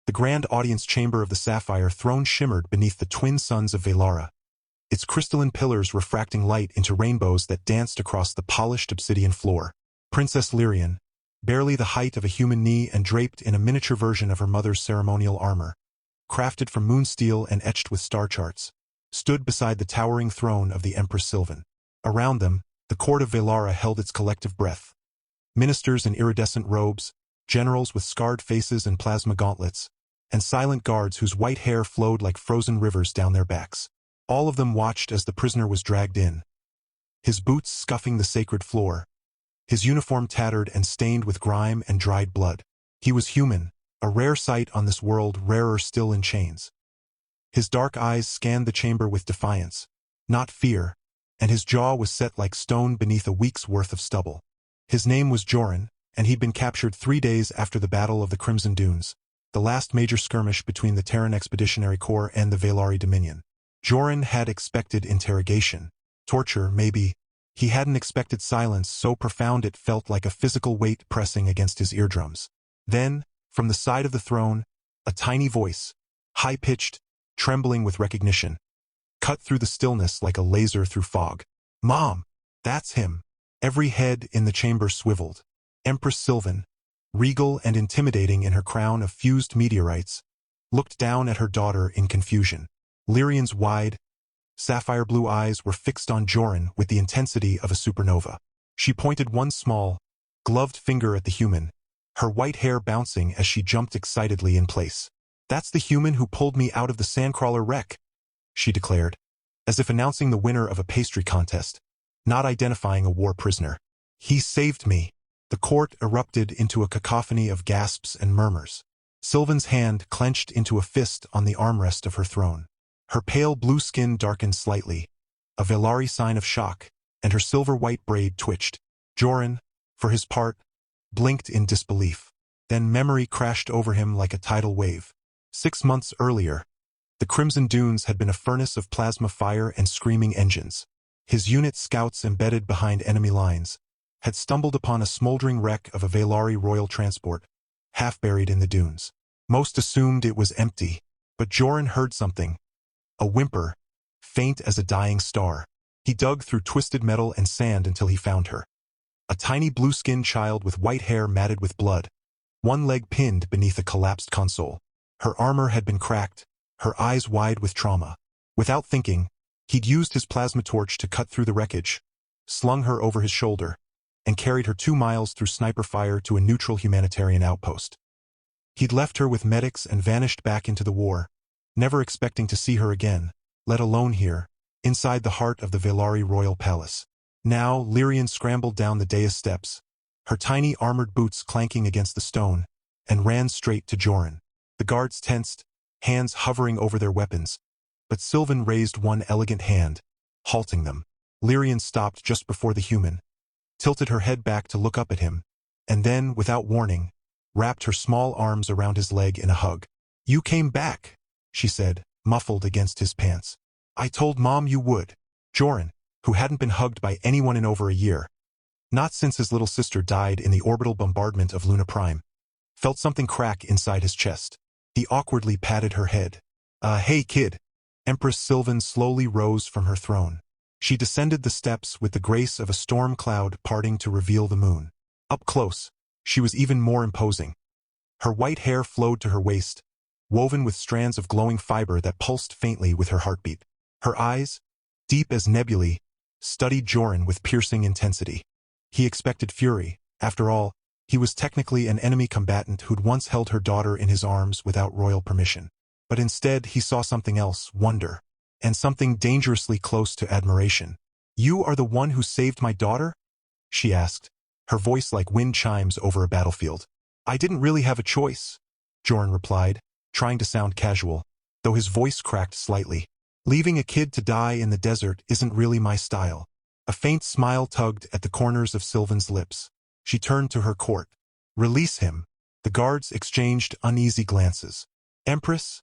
The grand audience chamber of the sapphire throne shimmered beneath the twin suns of Velara, its crystalline pillars refracting light into rainbows that danced across the polished obsidian floor. Princess Lyrian, barely the height of a human knee and draped in a miniature version of her mother's ceremonial armor, crafted from moon steel and etched with star charts, stood beside the towering throne of the Empress Sylvan. Around them, the court of Velara held its collective breath. Ministers in iridescent robes, generals with scarred faces and plasma gauntlets, and silent guards whose white hair flowed like frozen rivers down their backs. All of them watched as the prisoner was dragged in, his boots scuffing the sacred floor, his uniform tattered and stained with grime and dried blood. He was human, a rare sight on this world, rarer still in chains. His dark eyes scanned the chamber with defiance, not fear, and his jaw was set like stone beneath a week's worth of stubble. His name was Joran, and he'd been captured 3 days after the Battle of the Crimson Dunes, the last major skirmish between the Terran Expeditionary Corps and the Velari Dominion. Joran had expected interrogation, torture, maybe. He hadn't expected silence so profound it felt like a physical weight pressing against his eardrums. Then, from the side of the throne, a tiny voice, high-pitched, trembling with recognition, cut through the stillness like a laser through fog. "Mom! That's him!" Every head in the chamber swiveled. Empress Sylvan, regal and intimidating in her crown of fused meteorites, looked down at her daughter in confusion. Lyrian's wide, sapphire blue eyes were fixed on Joran with the intensity of a supernova. She pointed one small, gloved finger at the human, her white hair bouncing as she jumped excitedly in place. "That's the human who pulled me out of the sandcrawler wreck," she declared, as if announcing the winner of a pastry contest, not identifying a war prisoner. "He saved me." The court erupted into a cacophony of gasps and murmurs. Sylvan's hand clenched into a fist on the armrest of her throne. Her pale blue skin darkened slightly, a Velari sign of shock, and her silver-white braid twitched. Joran, for his part, blinked in disbelief. Then memory crashed over him like a tidal wave. 6 months earlier, the Crimson Dunes had been a furnace of plasma fire and screaming engines. His unit scouts embedded behind enemy lines had stumbled upon a smoldering wreck of a Velari royal transport, half buried in the dunes. Most assumed it was empty, but Joran heard something. A whimper, faint as a dying star. He dug through twisted metal and sand until he found her. A tiny blue-skinned child with white hair matted with blood, one leg pinned beneath a collapsed console. Her armor had been cracked, her eyes wide with trauma. Without thinking, he'd used his plasma torch to cut through the wreckage, slung her over his shoulder, and carried her 2 miles through sniper fire to a neutral humanitarian outpost. He'd left her with medics and vanished back into the war, never expecting to see her again, let alone here, inside the heart of the Velari royal palace. Now, Lyrian scrambled down the dais steps, her tiny armored boots clanking against the stone, and ran straight to Joran. The guards tensed, hands hovering over their weapons, but Sylvan raised one elegant hand, halting them. Lyrian stopped just before the human, tilted her head back to look up at him, and then, without warning, wrapped her small arms around his leg in a hug. "You came back," she said, muffled against his pants. "I told Mom you would." Joran, who hadn't been hugged by anyone in over a year, not since his little sister died in the orbital bombardment of Luna Prime, felt something crack inside his chest. He awkwardly patted her head. Hey kid." Empress Sylvan slowly rose from her throne. She descended the steps with the grace of a storm cloud parting to reveal the moon. Up close, she was even more imposing. Her white hair flowed to her waist, woven with strands of glowing fiber that pulsed faintly with her heartbeat. Her eyes, deep as nebulae, studied Joran with piercing intensity. He expected fury. After all, he was technically an enemy combatant who'd once held her daughter in his arms without royal permission. But instead he saw something else, wonder, and something dangerously close to admiration. "You are the one who saved my daughter?" she asked, her voice like wind chimes over a battlefield. "I didn't really have a choice," Joran replied, trying to sound casual, though his voice cracked slightly. "Leaving a kid to die in the desert isn't really my style." A faint smile tugged at the corners of Sylvan's lips. She turned to her court. "Release him." The guards exchanged uneasy glances. "Empress,"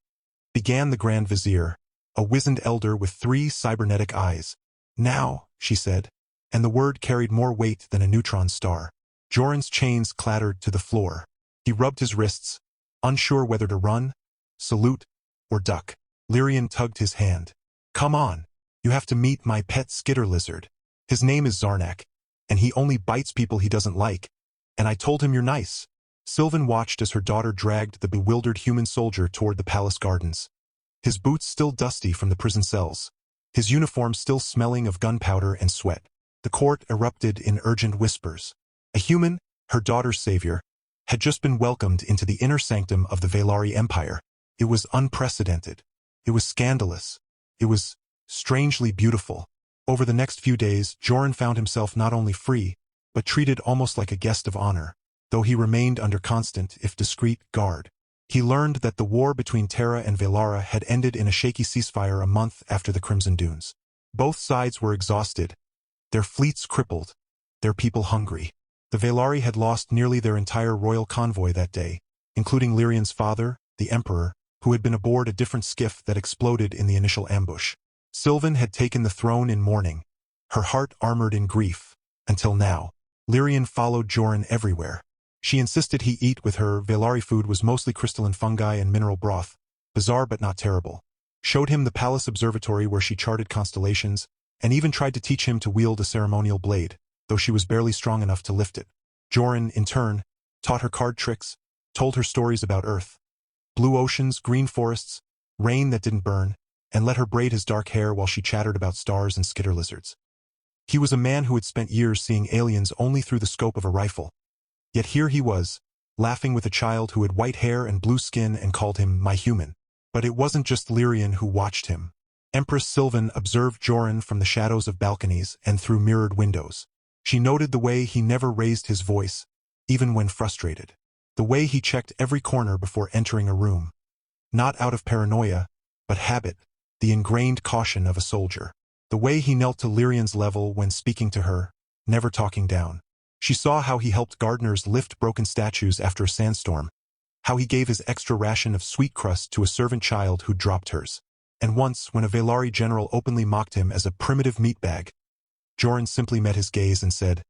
began the Grand Vizier, a wizened elder with 3 cybernetic eyes. "Now," she said, and the word carried more weight than a neutron star. Joran's chains clattered to the floor. He rubbed his wrists, unsure whether to run, salute, or duck. Lyrian tugged his hand. Come on, you have to meet my pet skitter lizard. His name is Zarnak, and he only bites people he doesn't like, and I told him you're nice. Sylvan watched as her daughter dragged the bewildered human soldier toward the palace gardens. His boots still dusty from the prison cells. His uniform still smelling of gunpowder and sweat. The court erupted in urgent whispers. A human, her daughter's savior, had just been welcomed into the inner sanctum of the Velari Empire. It was unprecedented. It was scandalous. It was strangely beautiful. Over the next few days, Joran found himself not only free, but treated almost like a guest of honor, though he remained under constant, if discreet, guard. He learned that the war between Terra and Velara had ended in a shaky ceasefire a month after the Crimson Dunes. Both sides were exhausted, their fleets crippled, their people hungry. The Velari had lost nearly their entire royal convoy that day, including Lyrian's father, the Emperor, who had been aboard a different skiff that exploded in the initial ambush. Sylvan had taken the throne in mourning, her heart armored in grief, until now. Lyrian followed Joran everywhere. She insisted he eat with her. Velari food was mostly crystalline fungi and mineral broth, bizarre but not terrible. Showed him the palace observatory where she charted constellations, and even tried to teach him to wield a ceremonial blade, though she was barely strong enough to lift it. Joran, in turn, taught her card tricks, told her stories about Earth. Blue oceans, green forests, rain that didn't burn, and let her braid his dark hair while she chattered about stars and skitter lizards. He was a man who had spent years seeing aliens only through the scope of a rifle. Yet here he was, laughing with a child who had white hair and blue skin and called him my human. But it wasn't just Lyrian who watched him. Empress Sylvan observed Joran from the shadows of balconies and through mirrored windows. She noted the way he never raised his voice, even when frustrated. The way he checked every corner before entering a room. Not out of paranoia, but habit, the ingrained caution of a soldier. The way he knelt to Lyrian's level when speaking to her, never talking down. She saw how he helped gardeners lift broken statues after a sandstorm, how he gave his extra ration of sweet crust to a servant child who dropped hers. And once, when a Velari general openly mocked him as a primitive meatbag, Joran simply met his gaze and said,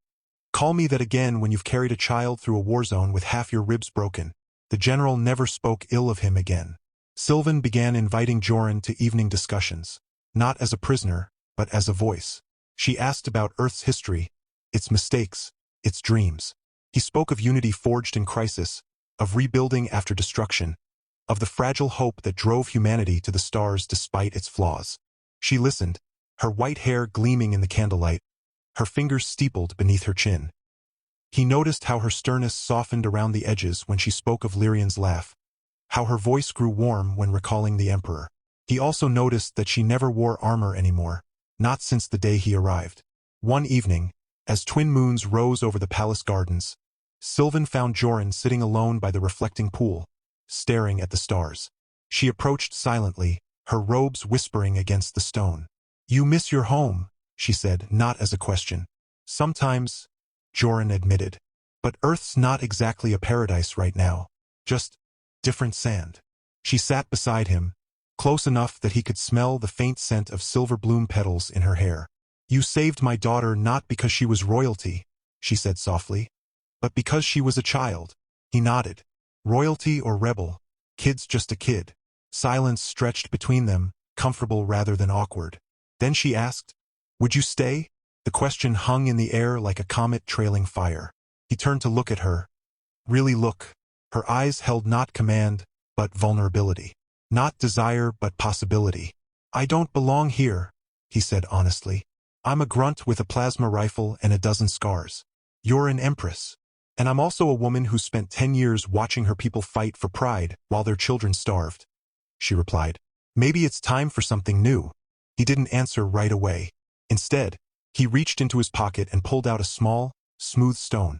"Call me that again when you've carried a child through a war zone with half your ribs broken." The general never spoke ill of him again. Sylvan began inviting Joran to evening discussions, not as a prisoner, but as a voice. She asked about Earth's history, its mistakes, its dreams. He spoke of unity forged in crisis, of rebuilding after destruction, of the fragile hope that drove humanity to the stars despite its flaws. She listened, her white hair gleaming in the candlelight, her fingers steepled beneath her chin. He noticed how her sternness softened around the edges when she spoke of Lyrian's laugh, how her voice grew warm when recalling the Emperor. He also noticed that she never wore armor anymore, not since the day he arrived. One evening, as twin moons rose over the palace gardens, Sylvan found Joran sitting alone by the reflecting pool, staring at the stars. She approached silently, her robes whispering against the stone. "You miss your home," she said, not as a question. "Sometimes," Joran admitted. "But Earth's not exactly a paradise right now. Just different sand." She sat beside him, close enough that he could smell the faint scent of silver bloom petals in her hair. "You saved my daughter not because she was royalty," she said softly, "but because she was a child." He nodded. Royalty or rebel, kid's just a kid. Silence stretched between them, comfortable rather than awkward. Then she asked, "Would you stay?" The question hung in the air like a comet trailing fire. He turned to look at her. Really look. Her eyes held not command, but vulnerability. Not desire, but possibility. "I don't belong here," he said honestly. "I'm a grunt with a plasma rifle and a dozen scars. You're an empress. And I'm also a woman who spent 10 years watching her people fight for pride while their children starved," she replied. "Maybe it's time for something new." He didn't answer right away. Instead, he reached into his pocket and pulled out a small, smooth stone.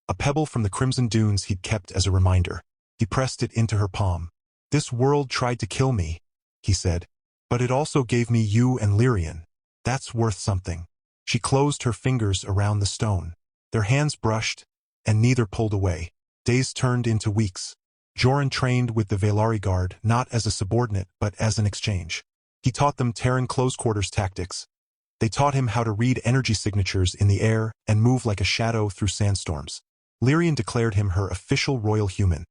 A pebble from the Crimson Dunes he'd kept as a reminder. He pressed it into her palm. "This world tried to kill me," he said, "but it also gave me you and Lyrian. That's worth something." She closed her fingers around the stone. Their hands brushed, and neither pulled away. Days turned into weeks. Joran trained with the Velari Guard not as a subordinate but as an exchange. He taught them Terran close-quarters tactics. They taught him how to read energy signatures in the air and move like a shadow through sandstorms. Lyrian declared him her official royal human.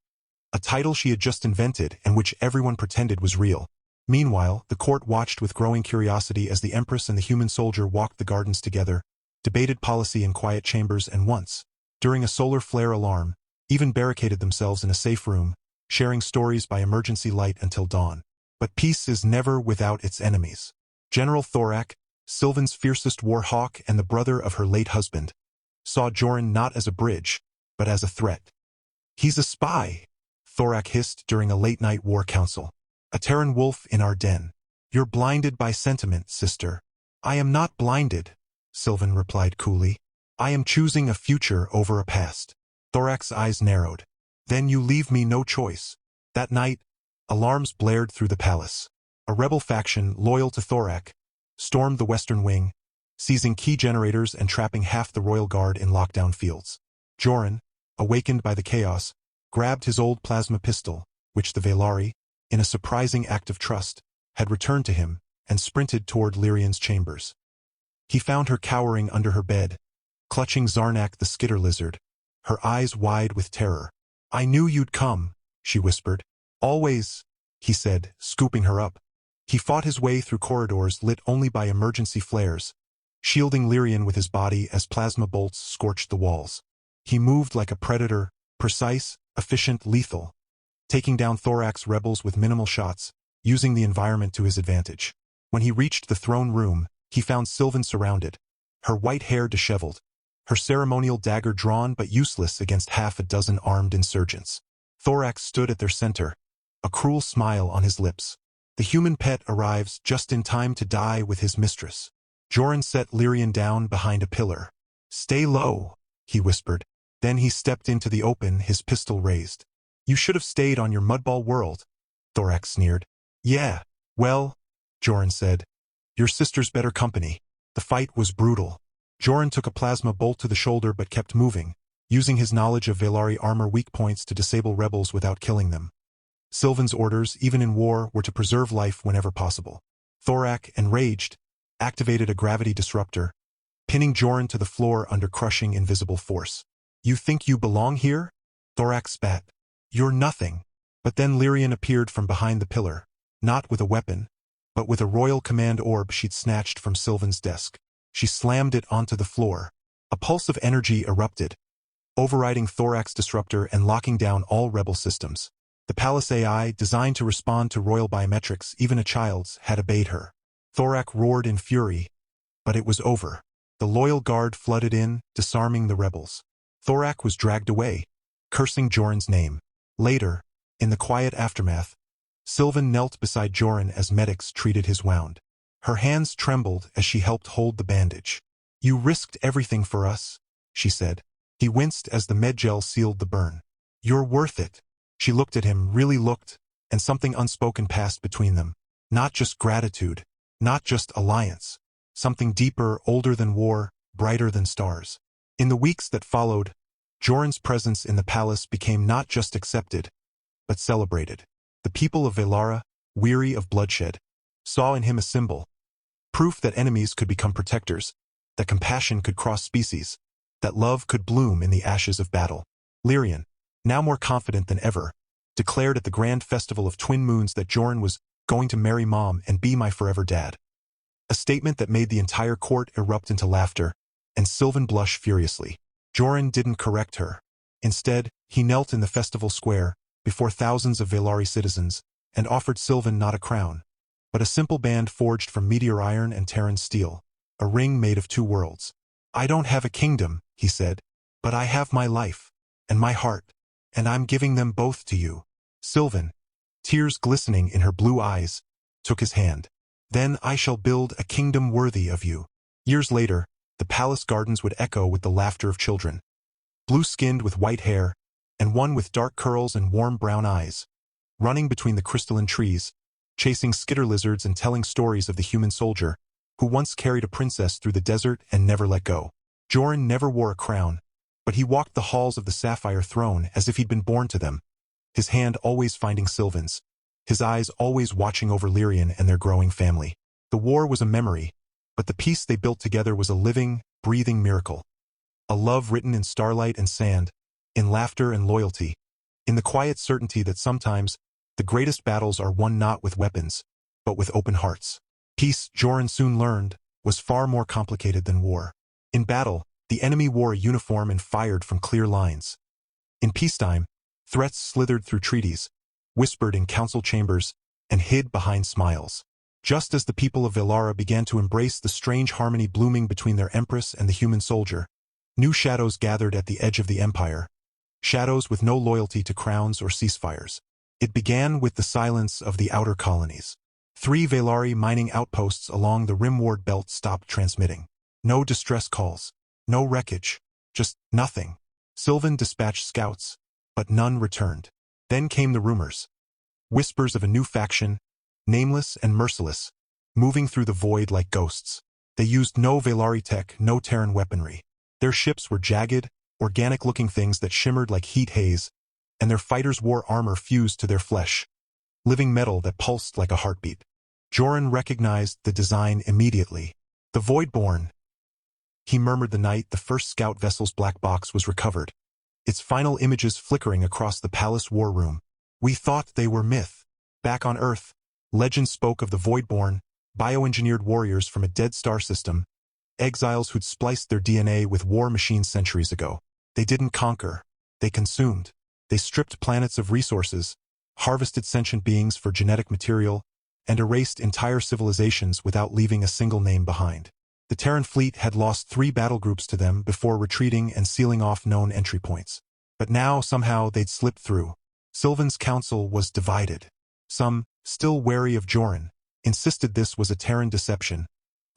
a title she had just invented and which everyone pretended was real. Meanwhile, the court watched with growing curiosity as the Empress and the human soldier walked the gardens together, debated policy in quiet chambers, and once, during a solar flare alarm, even barricaded themselves in a safe room, sharing stories by emergency light until dawn. But peace is never without its enemies. General Thorak, Sylvan's fiercest war hawk and the brother of her late husband, saw Joran not as a bridge, but as a threat. "He's a spy," Thorak hissed during a late-night war council. "A Terran wolf in our den. You're blinded by sentiment, sister." "I am not blinded," Sylvan replied coolly. "I am choosing a future over a past." Thorak's eyes narrowed. "Then you leave me no choice." That night, alarms blared through the palace. A rebel faction, loyal to Thorak, stormed the western wing, seizing key generators and trapping half the royal guard in lockdown fields. Joran, awakened by the chaos, grabbed his old plasma pistol, which the Velari, in a surprising act of trust, had returned to him, and sprinted toward Lyrian's chambers. He found her cowering under her bed, clutching Zarnak the skitter lizard, her eyes wide with terror. "I knew you'd come," she whispered. "Always," he said, scooping her up. He fought his way through corridors lit only by emergency flares, shielding Lyrian with his body as plasma bolts scorched the walls. He moved like a predator, precise, efficient, lethal, taking down Thorak's rebels with minimal shots, using the environment to his advantage. When he reached the throne room, he found Sylvan surrounded, her white hair disheveled, her ceremonial dagger drawn but useless against half a dozen armed insurgents. Thorak stood at their center, a cruel smile on his lips. The human pet arrives just in time to die with his mistress. Joran set Lyrian down behind a pillar. "Stay low," he whispered. Then he stepped into the open, his pistol raised. "You should have stayed on your mudball world," Thorak sneered. "Yeah, well," Joran said, "your sister's better company." The fight was brutal. Joran took a plasma bolt to the shoulder but kept moving, using his knowledge of Velari armor weak points to disable rebels without killing them. Sylvan's orders, even in war, were to preserve life whenever possible. Thorak, enraged, activated a gravity disruptor, pinning Joran to the floor under crushing invisible force. "You think you belong here?" Thorak spat. "You're nothing." But then Lyrian appeared from behind the pillar, not with a weapon, but with a royal command orb she'd snatched from Sylvan's desk. She slammed it onto the floor. A pulse of energy erupted, overriding Thorak's disruptor and locking down all rebel systems. The palace AI, designed to respond to royal biometrics, even a child's, had obeyed her. Thorak roared in fury, but it was over. The loyal guard flooded in, disarming the rebels. Thorak was dragged away, cursing Joran's name. Later, in the quiet aftermath, Sylvan knelt beside Joran as medics treated his wound. Her hands trembled as she helped hold the bandage. "You risked everything for us," she said. He winced as the medgel sealed the burn. "You're worth it." She looked at him, really looked, and something unspoken passed between them. Not just gratitude, not just alliance. Something deeper, older than war, brighter than stars. In the weeks that followed, Joran's presence in the palace became not just accepted, but celebrated. The people of Velara, weary of bloodshed, saw in him a symbol, proof that enemies could become protectors, that compassion could cross species, that love could bloom in the ashes of battle. Lyrian, now more confident than ever, declared at the grand festival of twin moons that Joran was going to marry Mom and be my forever dad. A statement that made the entire court erupt into laughter, and Sylvan blush furiously. Joran didn't correct her. Instead, he knelt in the festival square, before thousands of Velari citizens, and offered Sylvan not a crown, but a simple band forged from meteor iron and Terran steel, a ring made of two worlds. "I don't have a kingdom," he said, "but I have my life, and my heart, and I'm giving them both to you." Sylvan, tears glistening in her blue eyes, took his hand. "Then I shall build a kingdom worthy of you." Years later, the palace gardens would echo with the laughter of children, blue-skinned with white hair, and one with dark curls and warm brown eyes, running between the crystalline trees, chasing skitter lizards and telling stories of the human soldier, who once carried a princess through the desert and never let go. Joran never wore a crown, but he walked the halls of the sapphire throne as if he'd been born to them, his hand always finding Sylvan's, his eyes always watching over Lyrian and their growing family. The war was a memory, but the peace they built together was a living, breathing miracle. A love written in starlight and sand, in laughter and loyalty, in the quiet certainty that sometimes the greatest battles are won not with weapons, but with open hearts. Peace, Joran soon learned, was far more complicated than war. In battle, the enemy wore a uniform and fired from clear lines. In peacetime, threats slithered through treaties, whispered in council chambers, and hid behind smiles. Just as the people of Velara began to embrace the strange harmony blooming between their empress and the human soldier, new shadows gathered at the edge of the empire, shadows with no loyalty to crowns or ceasefires. It began with the silence of the outer colonies. 3 Velari mining outposts along the rimward belt stopped transmitting. No distress calls, no wreckage, just nothing. Sylvan dispatched scouts, but none returned. Then came the rumors. Whispers of a new faction, nameless and merciless, moving through the void like ghosts. They used no Velari tech, no Terran weaponry. Their ships were jagged, organic-looking things that shimmered like heat haze, and their fighters wore armor fused to their flesh, living metal that pulsed like a heartbeat. Joran recognized the design immediately. The Voidborn. He murmured the night the first scout vessel's black box was recovered, its final images flickering across the palace war room. We thought they were myth. Back on Earth, legend spoke of the Voidborn, bioengineered warriors from a dead star system, exiles who'd spliced their DNA with war machines centuries ago. They didn't conquer. They consumed. They stripped planets of resources, harvested sentient beings for genetic material, and erased entire civilizations without leaving a single name behind. The Terran fleet had lost 3 battle groups to them before retreating and sealing off known entry points. But now, somehow, they'd slipped through. Sylvan's council was divided. Some, still wary of Joran, insisted this was a Terran deception,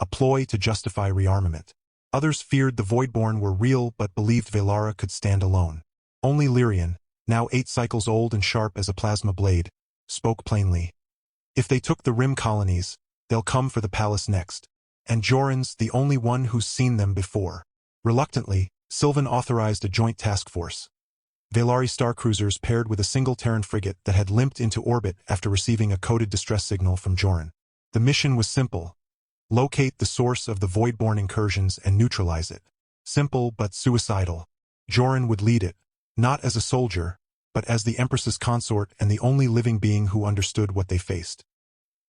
a ploy to justify rearmament. Others feared the Voidborn were real but believed Velara could stand alone. Only Lyrian, now 8 cycles old and sharp as a plasma blade, spoke plainly. If they took the Rim colonies, they'll come for the palace next. And Joran's the only one who's seen them before. Reluctantly, Sylvan authorized a joint task force. Velari starcruisers paired with a single Terran frigate that had limped into orbit after receiving a coded distress signal from Joran. The mission was simple. Locate the source of the Voidborn incursions and neutralize it. Simple but suicidal. Joran would lead it, not as a soldier, but as the Empress's consort and the only living being who understood what they faced.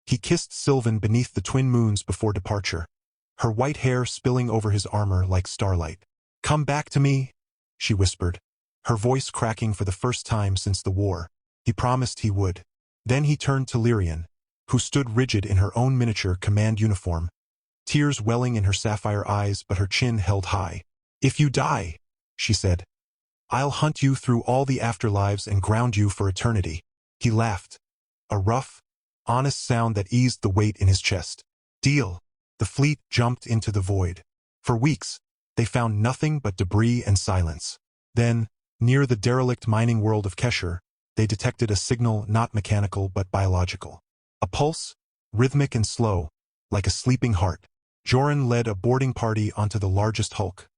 He kissed Sylvan beneath the twin moons before departure, her white hair spilling over his armor like starlight. "Come back to me," she whispered, her voice cracking for the first time since the war. He promised he would. Then he turned to Lyrian, who stood rigid in her own miniature command uniform, tears welling in her sapphire eyes but her chin held high. "If you die," she said, "I'll hunt you through all the afterlives and ground you for eternity." He laughed, a rough, honest sound that eased the weight in his chest. Deal. The fleet jumped into the void. For weeks, they found nothing but debris and silence. Then, near the derelict mining world of Kesher, they detected a signal not mechanical but biological. A pulse, rhythmic and slow, like a sleeping heart. Joran led a boarding party onto the largest hulk,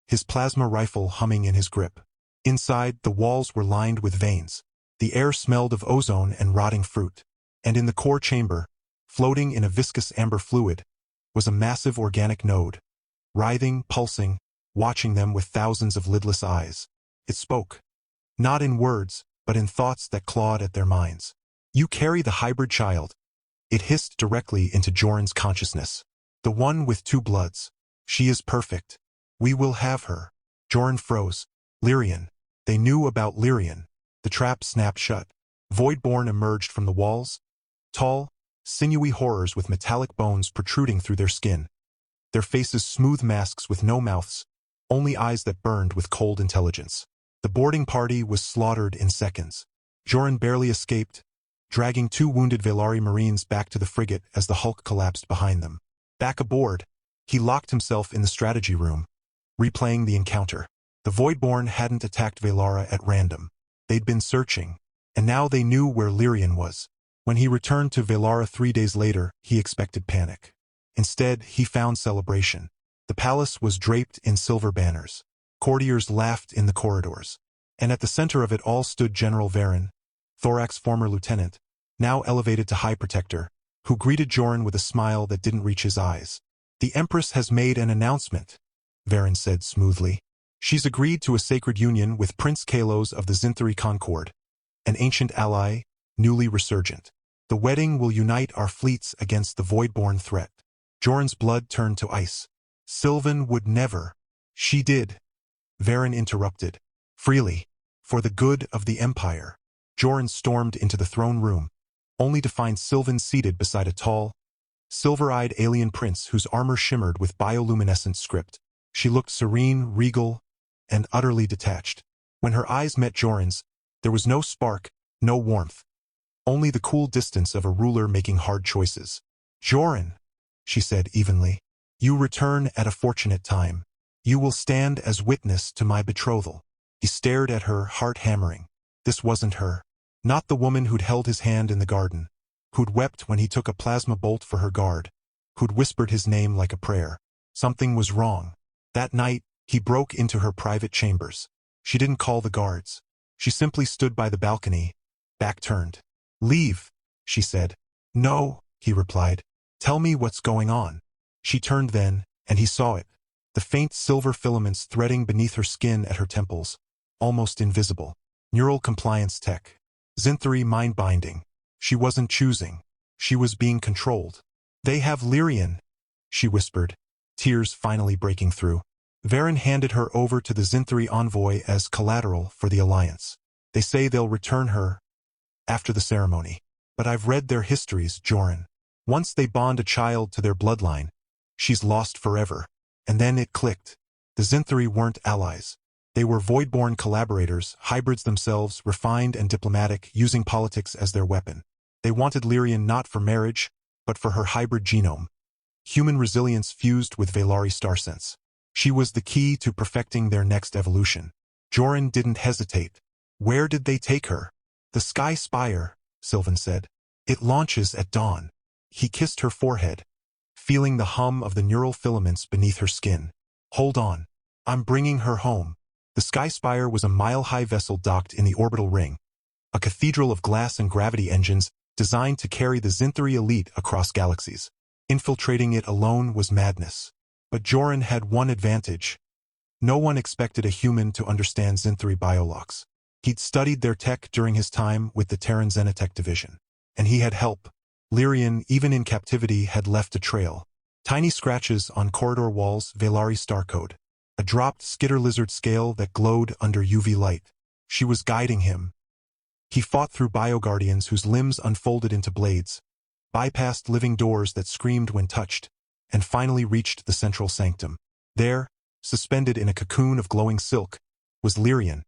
his plasma rifle humming in his grip. Inside, the walls were lined with veins. The air smelled of ozone and rotting fruit. And in the core chamber, floating in a viscous amber fluid, was a massive organic node, writhing, pulsing, watching them with thousands of lidless eyes. It spoke, not in words, but in thoughts that clawed at their minds. "You carry the hybrid child." It hissed directly into Joran's consciousness. "The one with 2 bloods. She is perfect. We will have her." Joran froze. Lyrian. They knew about Lyrian. The trap snapped shut. Voidborn emerged from the walls, tall, sinewy horrors with metallic bones protruding through their skin. Their faces smooth masks with no mouths, only eyes that burned with cold intelligence. The boarding party was slaughtered in seconds. Joran barely escaped, dragging 2 wounded Velari Marines back to the frigate as the hulk collapsed behind them. Back aboard, he locked himself in the strategy room, replaying the encounter. The Voidborn hadn't attacked Velara at random. They'd been searching, and now they knew where Lyrian was. When he returned to Velara 3 days later, he expected panic. Instead, he found celebration. The palace was draped in silver banners. Courtiers laughed in the corridors. And at the center of it all stood General Varen, Thorak's former lieutenant, now elevated to High Protector, who greeted Joran with a smile that didn't reach his eyes. "The Empress has made an announcement," Varen said smoothly. "She's agreed to a sacred union with Prince Kalos of the Zinthari Concord." an ancient ally, newly resurgent. The wedding will unite our fleets against the Voidborn threat. Joran's blood turned to ice. Sylvan would never. She did. Varen interrupted. Freely. For the good of the Empire. Joran stormed into the throne room, only to find Sylvan seated beside a tall, silver-eyed alien prince whose armor shimmered with bioluminescent script. She looked serene, regal, and utterly detached. When her eyes met Joran's, there was no spark, no warmth. Only the cool distance of a ruler making hard choices. Joran, she said evenly, you return at a fortunate time. You will stand as witness to my betrothal. He stared at her, heart hammering. This wasn't her. Not the woman who'd held his hand in the garden, who'd wept when he took a plasma bolt for her guard, who'd whispered his name like a prayer. Something was wrong. That night, he broke into her private chambers. She didn't call the guards. She simply stood by the balcony, back turned. Leave, she said. No, he replied. Tell me what's going on. She turned then, and he saw it. The faint silver filaments threading beneath her skin at her temples, almost invisible. Neural compliance tech. Zinthari mind-binding. She wasn't choosing. She was being controlled. They have Lyrian, she whispered, tears finally breaking through. Varen handed her over to the Zinthari envoy as collateral for the Alliance. They say they'll return her after the ceremony. But I've read their histories, Joran. Once they bond a child to their bloodline, she's lost forever. And then it clicked. The Zinthari weren't allies. They were Voidborn collaborators, hybrids themselves, refined and diplomatic, using politics as their weapon. They wanted Lyrian not for marriage, but for her hybrid genome. Human resilience fused with Velari starsense. She was the key to perfecting their next evolution. Joran didn't hesitate. Where did they take her? The Sky Spire, Sylvan said. It launches at dawn. He kissed her forehead, feeling the hum of the neural filaments beneath her skin. Hold on. I'm bringing her home. The Sky Spire was a mile-high vessel docked in the orbital ring, a cathedral of glass and gravity engines designed to carry the Zinthari elite across galaxies. Infiltrating it alone was madness. But Joran had one advantage. No one expected a human to understand Zinthari biolocks. He'd studied their tech during his time with the Terran Xenotech division. And he had help. Lyrian, even in captivity, had left a trail. Tiny scratches on corridor walls, Velari star code. A dropped skitter lizard scale that glowed under UV light. She was guiding him. He fought through bioguardians whose limbs unfolded into blades, bypassed living doors that screamed when touched, and finally reached the central sanctum. There, suspended in a cocoon of glowing silk, was Lyrian.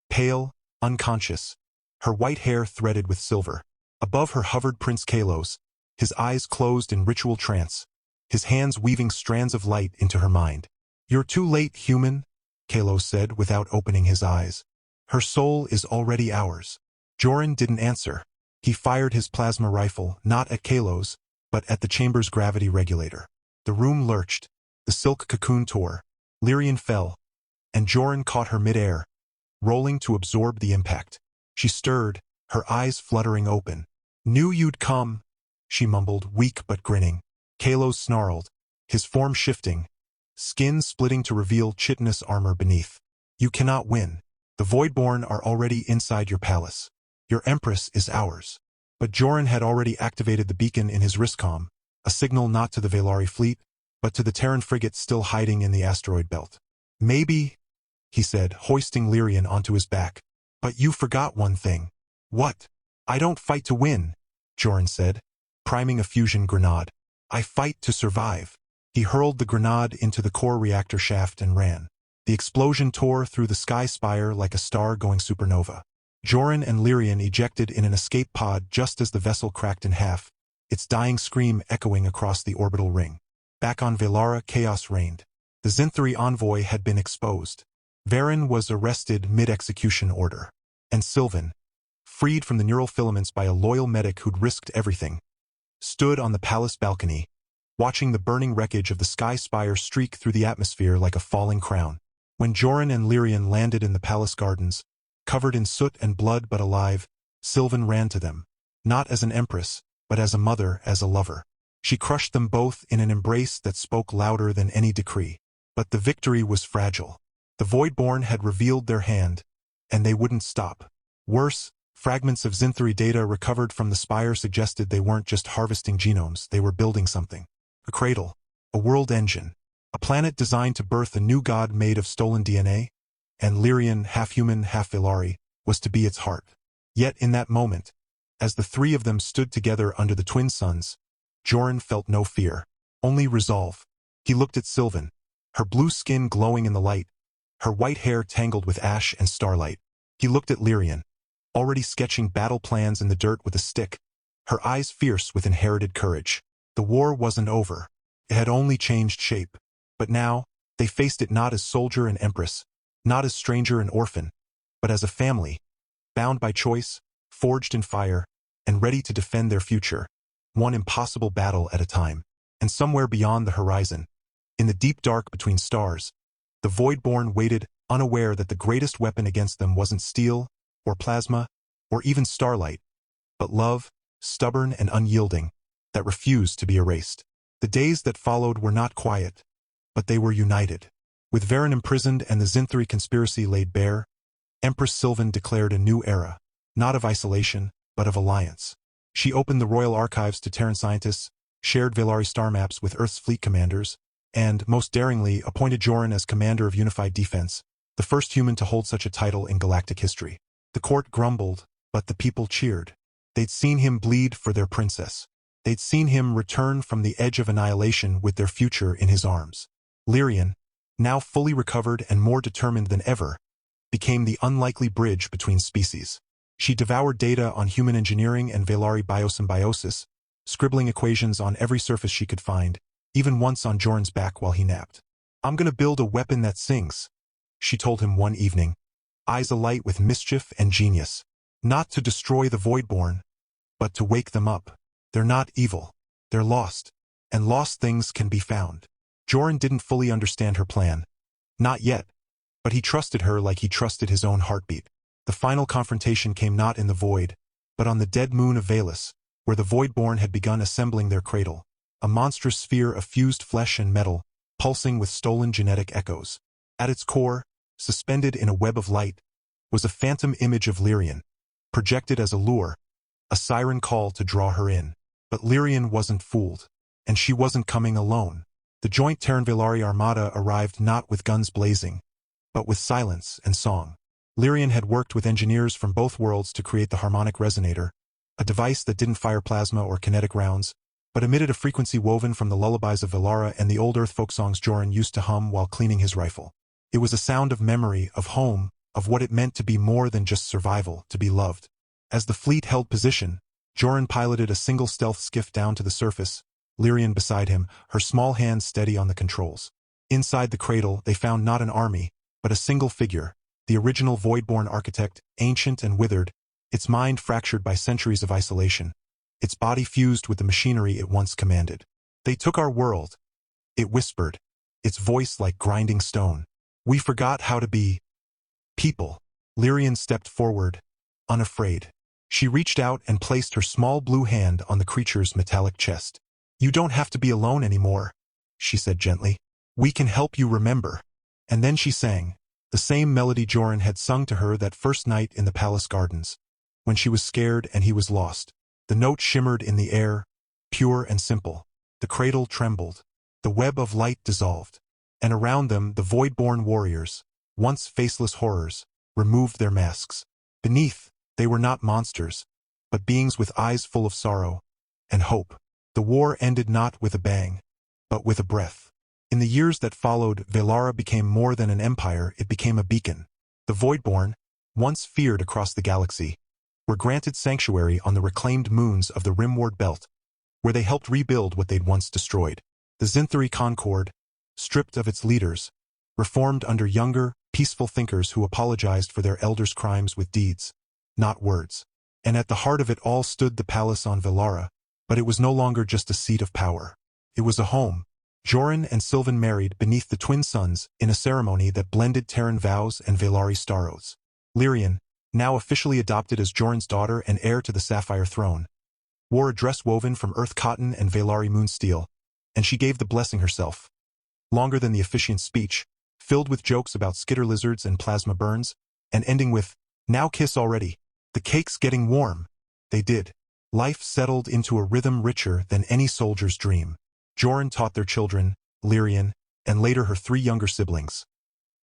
Pale, unconscious, her white hair threaded with silver. Above her hovered Prince Kalos, his eyes closed in ritual trance, his hands weaving strands of light into her mind. You're too late, human, Kalos said without opening his eyes. Her soul is already ours. Joran didn't answer. He fired his plasma rifle, not at Kalos, but at the chamber's gravity regulator. The room lurched. The silk cocoon tore. Lyrian fell, and Joran caught her mid-air, rolling to absorb the impact. She stirred, her eyes fluttering open. Knew you'd come, she mumbled, weak but grinning. Kalos snarled, his form shifting, skin splitting to reveal chitinous armor beneath. You cannot win. The Voidborn are already inside your palace. Your Empress is ours. But Joran had already activated the beacon in his Riscom, a signal not to the Velari fleet, but to the Terran frigate still hiding in the asteroid belt. Maybe, he said, hoisting Lyrian onto his back. But you forgot one thing. What? I don't fight to win, Joran said, priming a fusion grenade. I fight to survive. He hurled the grenade into the core reactor shaft and ran. The explosion tore through the Sky Spire like a star going supernova. Joran and Lyrian ejected in an escape pod just as the vessel cracked in half, its dying scream echoing across the orbital ring. Back on Velara, chaos reigned. The Zinthari envoy had been exposed. Varen was arrested mid-execution order. And Sylvan, freed from the neural filaments by a loyal medic who'd risked everything, stood on the palace balcony, watching the burning wreckage of the Sky Spire streak through the atmosphere like a falling crown. When Joran and Lyrian landed in the palace gardens, covered in soot and blood but alive, Sylvan ran to them, not as an empress, but as a mother, as a lover. She crushed them both in an embrace that spoke louder than any decree. But the victory was fragile. The Voidborn had revealed their hand, and they wouldn't stop. Worse, Fragments of Zinthri data recovered from the spire suggested they weren't just harvesting genomes, they were building something. A cradle, a world engine, a planet designed to birth a new god made of stolen DNA, and Lyrian, half human, half Velari, was to be its heart. Yet in that moment, as the three of them stood together under the twin suns, Joran felt no fear, only resolve. He looked at Sylvan, her blue skin glowing in the light, her white hair tangled with ash and starlight. He looked at Lyrian, already sketching battle plans in the dirt with a stick, her eyes fierce with inherited courage. The war wasn't over. It had only changed shape. But now, they faced it not as soldier and empress, not as stranger and orphan, but as a family, bound by choice, forged in fire, and ready to defend their future, one impossible battle at a time. And somewhere beyond the horizon, in the deep dark between stars, the Voidborn waited, unaware that the greatest weapon against them wasn't steel, or plasma, or even starlight, but love, stubborn and unyielding, that refused to be erased. The days that followed were not quiet, but they were united. With Varen imprisoned and the Zinthri conspiracy laid bare, Empress Sylvan declared a new era, not of isolation, but of alliance. She opened the royal archives to Terran scientists, shared Velari star maps with Earth's fleet commanders, and, most daringly, appointed Joran as commander of unified defense, the first human to hold such a title in galactic history. The court grumbled, but the people cheered. They'd seen him bleed for their princess. They'd seen him return from the edge of annihilation with their future in his arms. Lyrian, now fully recovered and more determined than ever, became the unlikely bridge between species. She devoured data on human engineering and Velari biosymbiosis, scribbling equations on every surface she could find, even once on Joran's back while he napped. "I'm gonna build a weapon that sings," she told him one evening, eyes alight with mischief and genius. "Not to destroy the Voidborn, but to wake them up. They're not evil. They're lost. And lost things can be found." Joran didn't fully understand her plan. Not yet. But he trusted her like he trusted his own heartbeat. The final confrontation came not in the void, but on the dead moon of Valus, where the Voidborn had begun assembling their cradle, a monstrous sphere of fused flesh and metal, pulsing with stolen genetic echoes. At its core, suspended in a web of light, was a phantom image of Lyrian, projected as a lure, a siren call to draw her in. But Lyrian wasn't fooled, and she wasn't coming alone. The joint Terran-Velari armada arrived not with guns blazing, but with silence and song. Lyrian had worked with engineers from both worlds to create the harmonic resonator, a device that didn't fire plasma or kinetic rounds, but emitted a frequency woven from the lullabies of Velara and the old Earth folk songs Joran used to hum while cleaning his rifle. It was a sound of memory, of home, of what it meant to be more than just survival, to be loved. As the fleet held position, Joran piloted a single stealth skiff down to the surface, Lyrian beside him, her small hands steady on the controls. Inside the cradle, they found not an army, but a single figure, the original Voidborn architect, ancient and withered, its mind fractured by centuries of isolation, its body fused with the machinery it once commanded. "They took our world," it whispered, its voice like grinding stone. "We forgot how to be people." Lyrian stepped forward, unafraid. She reached out and placed her small blue hand on the creature's metallic chest. "You don't have to be alone anymore," she said gently. "We can help you remember." And then she sang, the same melody Joran had sung to her that first night in the palace gardens, when she was scared and he was lost. The note shimmered in the air, pure and simple. The cradle trembled. The web of light dissolved. And around them the Voidborn warriors, once faceless horrors, removed their masks. Beneath, they were not monsters, but beings with eyes full of sorrow and hope. The war ended not with a bang, but with a breath. In the years that followed, Velara became more than an empire, it became a beacon. The Voidborn, once feared across the galaxy, were granted sanctuary on the reclaimed moons of the Rimward Belt, where they helped rebuild what they'd once destroyed. The Zinthri Concord, stripped of its leaders, reformed under younger, peaceful thinkers who apologized for their elders' crimes with deeds, not words. And at the heart of it all stood the palace on Velara, but it was no longer just a seat of power. It was a home. Joran and Sylvan married beneath the twin suns in a ceremony that blended Terran vows and Velari star oaths. Lyrian, now officially adopted as Joran's daughter and heir to the Sapphire throne, wore a dress woven from earth cotton and Velari moon steel, and she gave the blessing herself. Longer than the officiant's speech, filled with jokes about skitter lizards and plasma burns, and ending with, "Now kiss already." The cake's getting warm. They did. Life settled into a rhythm richer than any soldier's dream. Joran taught their children, Lyrian, and later her 3 younger siblings,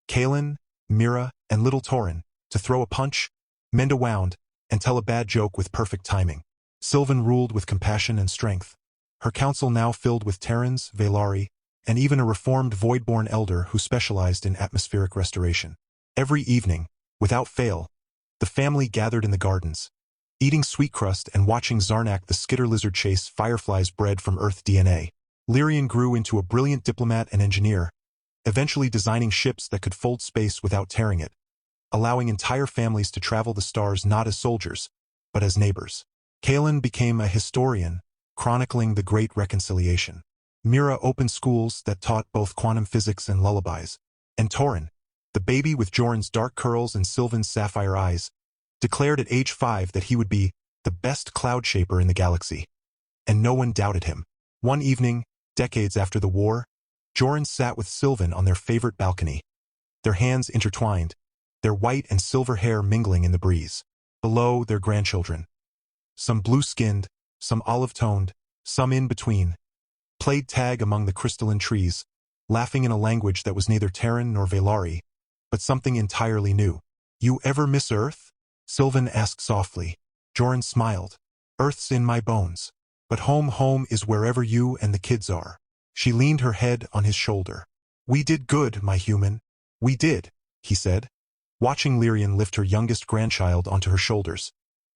Kaelin, Mira, and little Torin, to throw a punch, mend a wound, and tell a bad joke with perfect timing. Sylvan ruled with compassion and strength. Her council now filled with Terrans, Vaelari, and even a reformed Voidborn elder who specialized in atmospheric restoration. Every evening, without fail, the family gathered in the gardens, eating sweet crust and watching Zarnak the skitter lizard chase fireflies bred from Earth DNA. Lyrian grew into a brilliant diplomat and engineer, eventually designing ships that could fold space without tearing it, allowing entire families to travel the stars not as soldiers, but as neighbors. Kaelin became a historian, chronicling the Great Reconciliation. Mira opened schools that taught both quantum physics and lullabies, and Torin, the baby with Joran's dark curls and Sylvan's sapphire eyes, declared at age 5 that he would be the best cloud shaper in the galaxy. And no one doubted him. One evening, decades after the war, Joran sat with Sylvan on their favorite balcony, their hands intertwined, their white and silver hair mingling in the breeze. Below, their grandchildren, some blue-skinned, some olive-toned, some in between, played tag among the crystalline trees, laughing in a language that was neither Terran nor Vaelari, but something entirely new. "You ever miss Earth?" Sylvan asked softly. Joran smiled. "Earth's in my bones. But home is wherever you and the kids are." She leaned her head on his shoulder. "We did good, my human. We did," he said, watching Lyrian lift her youngest grandchild onto her shoulders,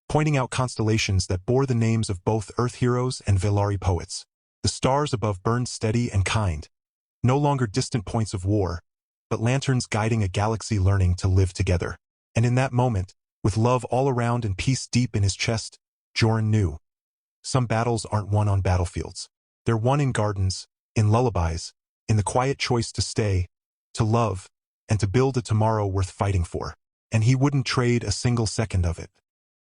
pointing out constellations that bore the names of both Earth heroes and Vaelari poets. The stars above burned steady and kind, no longer distant points of war, but lanterns guiding a galaxy learning to live together. And in that moment, with love all around and peace deep in his chest, Joran knew. Some battles aren't won on battlefields. They're won in gardens, in lullabies, in the quiet choice to stay, to love, and to build a tomorrow worth fighting for. And he wouldn't trade a single second of it.